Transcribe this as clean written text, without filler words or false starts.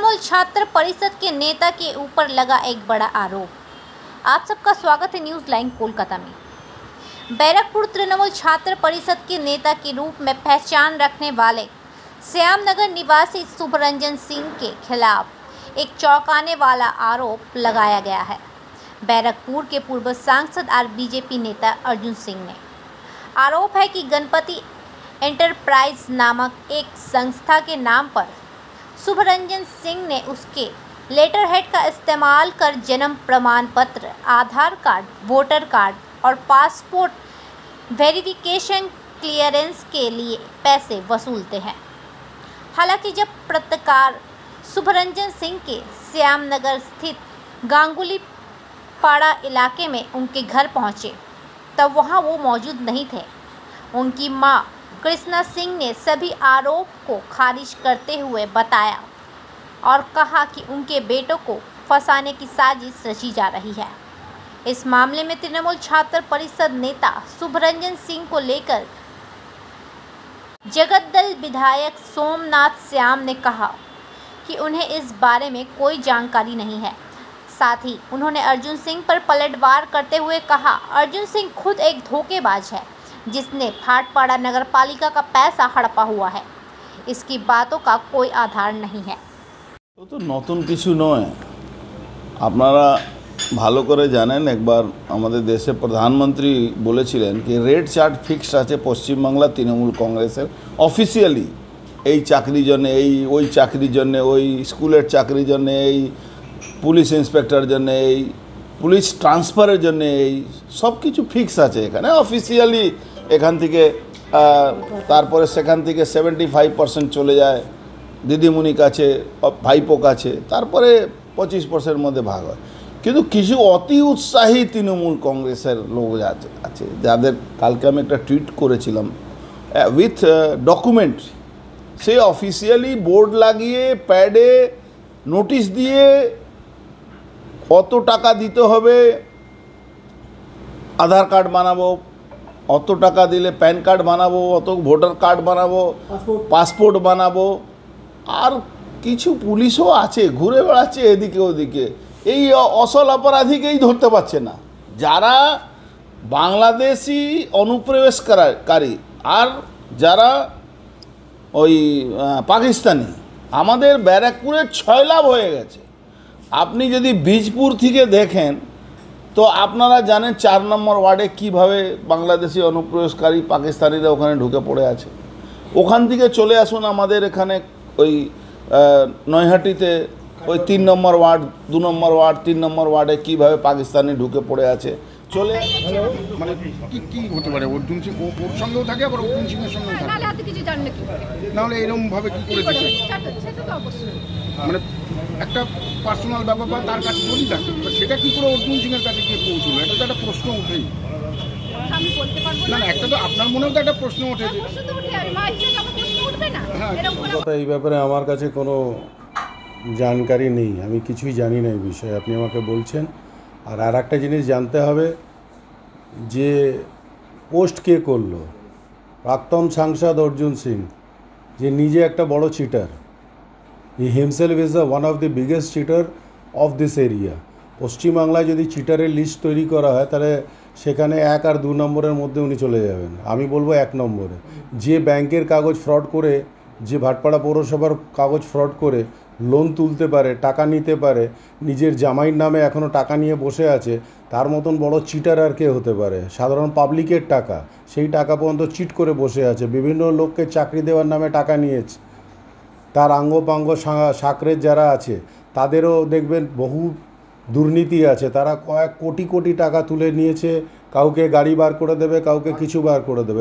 तृणमूल छात्र परिषद के नेता के ऊपर लगा एक बड़ा आरोप। आप सबका स्वागत है न्यूज़ लाइन कोलकाता में। बैरकपुर तृणमूल छात्र परिषद के नेता के रूप में पहचान रखने वाले श्यामनगर निवासी शुभरंजन सिंह के खिलाफ एक चौंकाने वाला आरोप लगाया गया है। बैरकपुर के पूर्व सांसद और बीजेपी नेता अर्जुन सिंह ने आरोप है कि गणपति एंटरप्राइज नामक एक संस्था के नाम पर शुभरंजन सिंह ने उसके लेटरहेड का इस्तेमाल कर जन्म प्रमाण पत्र, आधार कार्ड, वोटर कार्ड और पासपोर्ट वेरिफिकेशन क्लियरेंस के लिए पैसे वसूलते हैं। हालांकि जब पत्रकार शुभरंजन सिंह के श्यामनगर स्थित गांगुली पाड़ा इलाके में उनके घर पहुंचे तब वहां वो मौजूद नहीं थे। उनकी मां कृष्णा सिंह ने सभी आरोप को खारिज करते हुए बताया और कहा कि उनके बेटों को फंसाने की साजिश रची जा रही है। इस मामले में तृणमूल छात्र परिषद नेता शुभरंजन सिंह को लेकर जगतदल विधायक सोमनाथ श्याम ने कहा कि उन्हें इस बारे में कोई जानकारी नहीं है। साथ ही उन्होंने अर्जुन सिंह पर पलटवार करते हुए कहा, अर्जुन सिंह खुद एक धोखेबाज है जिसने भाटपाड़ा नगरपालिका का पैसा हड़पा हुआ है। इसकी बातों का कोई आधार नहीं है। तो नतून किछु नय, आपनारा ভালো করে জানেন একবার আমাদের দেশে প্রধানমন্ত্রী বলেছিলেন কি রেড চার্ট ফিক্সড আছে পশ্চিমবাংলা তৃণমূল কংগ্রেসের অফিসিয়ালি এই চাকরির জন্য এই ওই চাকরির জন্য ওই স্কুলের চাকরির জন্য এই পুলিশ ইন্সপেক্টরের জন্য এই পুলিশ ট্রান্সফারের জন্য এই সব কিছু ফিক্স আছে এখানে অফিসিয়ালি এখান থেকে তারপরে সেখান থেকে 75% চলে যায় দিদিমণি কাছে ভাইপো কাছে তারপরে 25% মধ্যে ভাগ হয়। কিন্তু কিছু অতি উৎসাহী তৃণমূল কংগ্রেসের লোক আছে যাদের কালকে আমি একটা টুইট করেছিলাম with document, say officially board লাগিয়ে প্যাডে নোটিশ দিয়ে কত টাকা দিতে হবে, আধার কার্ড বানাবো, অত টাকা দিলে প্যান কার্ড বানাবো, অত ভোটার কার্ড বানাবো, পাসপোর্ট বানাবো, আর কিছু পুলিশও আছে ঘুরে বেড়াচ্ছে এদিকে ওদিকে, এই অসল অপরাধীকেই ধরতে পারছে না। যারা বাংলাদেশি অনুপ্রবেশকারী আর যারা ওই পাকিস্তানি, আমাদের ব্যারাকপুরের 6 লাভ হয়ে গেছে। আপনি যদি বীজপুর থেকে দেখেন তো আপনারা জানেন 4 নম্বর ওয়ার্ডে কীভাবে বাংলাদেশি অনুপ্রবেশকারী পাকিস্তানিরা ওখানে ঢুকে পড়ে আছে। ওখান থেকে চলে আসুন আমাদের এখানে ওই নৈহাটিতে ওই 3 নম্বর ওয়ার্ড, 2 নম্বর ওয়ার্ড, 3 নম্বর ওয়ার্ডে কীভাবে পাকিস্তানি ঢুকে পড়ে আছে। চলে মানে কি হতে পারে অর্জুন সিং ওর সঙ্গেও থাকে আবার অর্জুন সিংয়ের সঙ্গেও থাকে, নাহলে এরকমভাবে কী করে দিচ্ছে? মানে একটা পার্সোনাল ব্যাপার বা তার কাছে যদি থাকে সেটা কী করে অর্জুন সিংয়ের কাছে গিয়ে পৌঁছলো? এটা তো একটা প্রশ্ন ওঠেই না, একটা তো আপনার মনেও তো একটা প্রশ্ন ওঠেছে। এই ব্যাপারে আমার কাছে কোনো জানকারি নেই, আমি কিছুই জানি না এই বিষয়ে, আপনি আমাকে বলছেন। আর একটা জিনিস জানতে হবে যে পোস্ট কে করলো, প্রাক্তন সাংসদ অর্জুন সিং, যে নিজে একটা বড় cheater. He himself is one of the biggest cheater of this area. পশ্চিমবাংলায় যদি চিটারের লিস্ট তৈরি করা হয় তাহলে সেখানে 1 আর 2 নম্বরের মধ্যে উনি চলে যাবেন। আমি বলবো 1 নম্বরে। যে ব্যাংকের কাগজ ফ্রড করে, যে ভাটপাড়া পৌরসভার কাগজ ফ্রড করে লোন তুলতে পারে, টাকা নিতে পারে, নিজের জামাইয়ের নামে এখনও টাকা নিয়ে বসে আছে, তার মতন বড় চিটার আর কে হতে পারে? সাধারণ পাবলিকের টাকা, সেই টাকা পর্যন্ত চিট করে বসে আছে, বিভিন্ন লোককে চাকরি দেওয়ার নামে টাকা নিয়েছে। তার আঙ্গপাঙ্গ সাকরের যারা আছে তাদেরও দেখবেন বহু দুর্নীতি আছে, তারা কয়েক কোটি কোটি টাকা তুলে নিয়েছে, কাউকে গাড়ি বার করে দেবে, কাউকে কিছু বার করে দেবে।